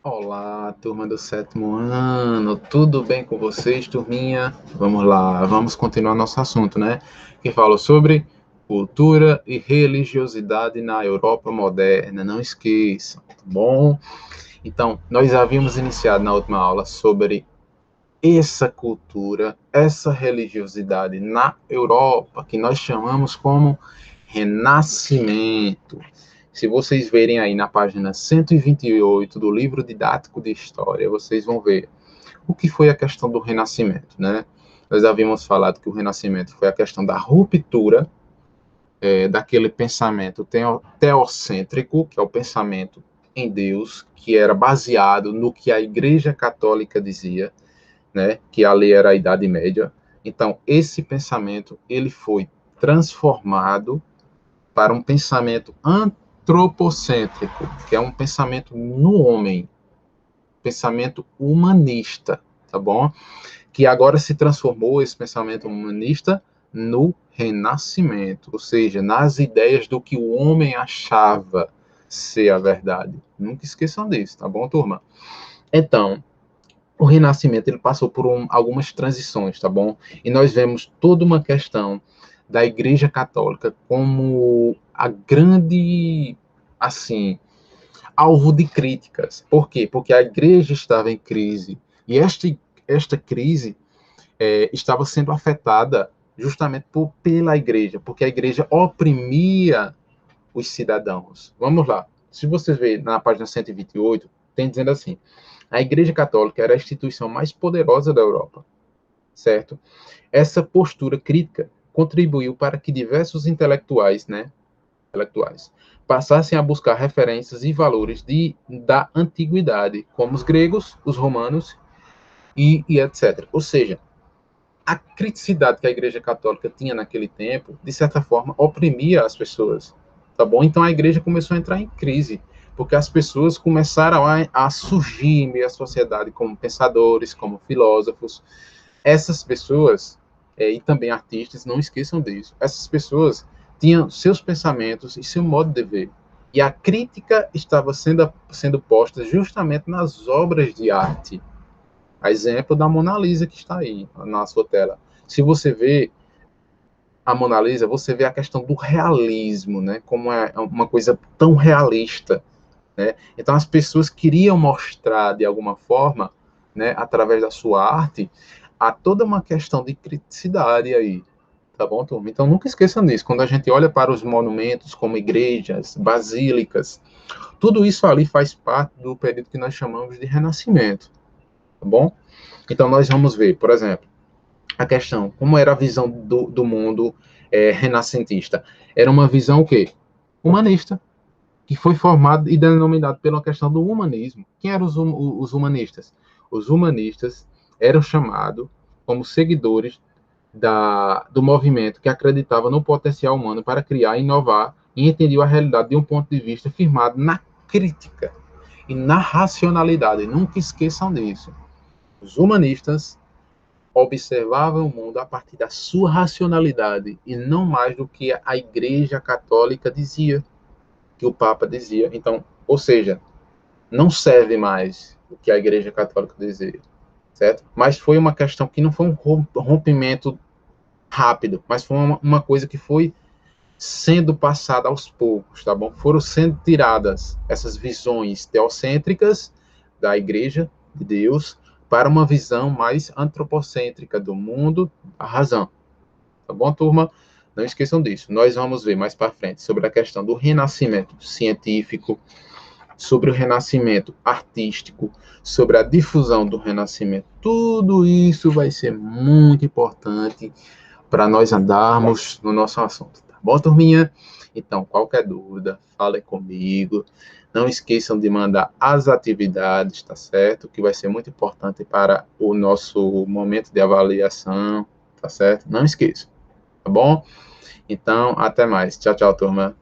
Olá, turma do sétimo ano, tudo bem com vocês, turminha? Vamos lá, vamos continuar nosso assunto, né? Que fala sobre cultura e religiosidade na Europa moderna, não esqueçam, tá bom? Então, nós havíamos iniciado na última aula sobre essa cultura, essa religiosidade na Europa, que nós chamamos como Renascimento. Se vocês verem aí na página 128 do livro didático de História, vocês vão ver o que foi a questão do Renascimento, né? Nós havíamos falado que o Renascimento foi a questão da ruptura daquele pensamento teocêntrico, que é o pensamento em Deus, que era baseado no que a Igreja Católica dizia, né, que ali era a Idade Média. Então, esse pensamento ele foi transformado para um pensamento antropocêntrico, que é um pensamento no homem, pensamento humanista, tá bom? Que agora se transformou esse pensamento humanista no Renascimento, ou seja, nas ideias do que o homem achava ser a verdade. Nunca esqueçam disso, tá bom, turma? Então, o Renascimento ele passou por algumas transições, tá bom? E nós vemos toda uma questão da Igreja Católica como a grande, assim, alvo de críticas. Por quê? Porque a Igreja estava em crise e esta crise estava sendo afetada justamente pela Igreja, porque a Igreja oprimia os cidadãos. Vamos lá. Se você ver na página 128, tem dizendo assim: a Igreja Católica era a instituição mais poderosa da Europa, certo? Essa postura crítica contribuiu para que diversos intelectuais, passassem a buscar referências e valores da antiguidade, como os gregos, os romanos e etc. Ou seja, a criticidade que a Igreja Católica tinha naquele tempo, de certa forma, oprimia as pessoas, tá bom? Então a Igreja começou a entrar em crise, porque as pessoas começaram a surgir em meio à sociedade como pensadores, como filósofos. Essas pessoas, e também artistas, não esqueçam disso, essas pessoas tinham seus pensamentos e seu modo de ver. E a crítica estava sendo posta justamente nas obras de arte. A exemplo da Mona Lisa que está aí na sua tela. Se você vê a Mona Lisa, você vê a questão do realismo, né? Como é uma coisa tão realista, né? Então as pessoas queriam mostrar de alguma forma, né, através da sua arte, há toda uma questão de criticidade aí, tá bom, turma? Então nunca esqueçam disso. Quando a gente olha para os monumentos como igrejas, basílicas, tudo isso ali faz parte do período que nós chamamos de Renascimento, tá bom? Então nós vamos ver, por exemplo, a questão, como era a visão do mundo renascentista? Era uma visão o quê? Humanista, que foi formado e denominado pela questão do humanismo. Quem eram os humanistas? Os humanistas eram chamados como seguidores do movimento que acreditava no potencial humano para criar e inovar e entendiam a realidade de um ponto de vista firmado na crítica e na racionalidade. Nunca esqueçam disso. Os humanistas observavam o mundo a partir da sua racionalidade e não mais do que a Igreja Católica dizia, que o Papa dizia. Então, ou seja, não serve mais o que a Igreja Católica dizia, certo? Mas foi uma questão que não foi um rompimento rápido, mas foi uma coisa que foi sendo passada aos poucos, tá bom? Foram sendo tiradas essas visões teocêntricas da Igreja de Deus para uma visão mais antropocêntrica do mundo, a razão. Tá bom, turma? Não esqueçam disso. Nós vamos ver mais para frente sobre a questão do renascimento científico, sobre o renascimento artístico, sobre a difusão do renascimento. Tudo isso vai ser muito importante para nós andarmos no nosso assunto, tá bom, turminha? Então, qualquer dúvida, fale comigo. Não esqueçam de mandar as atividades, tá certo? Que vai ser muito importante para o nosso momento de avaliação, tá certo? Não esqueçam, tá bom? Então, até mais. Tchau, tchau, turma.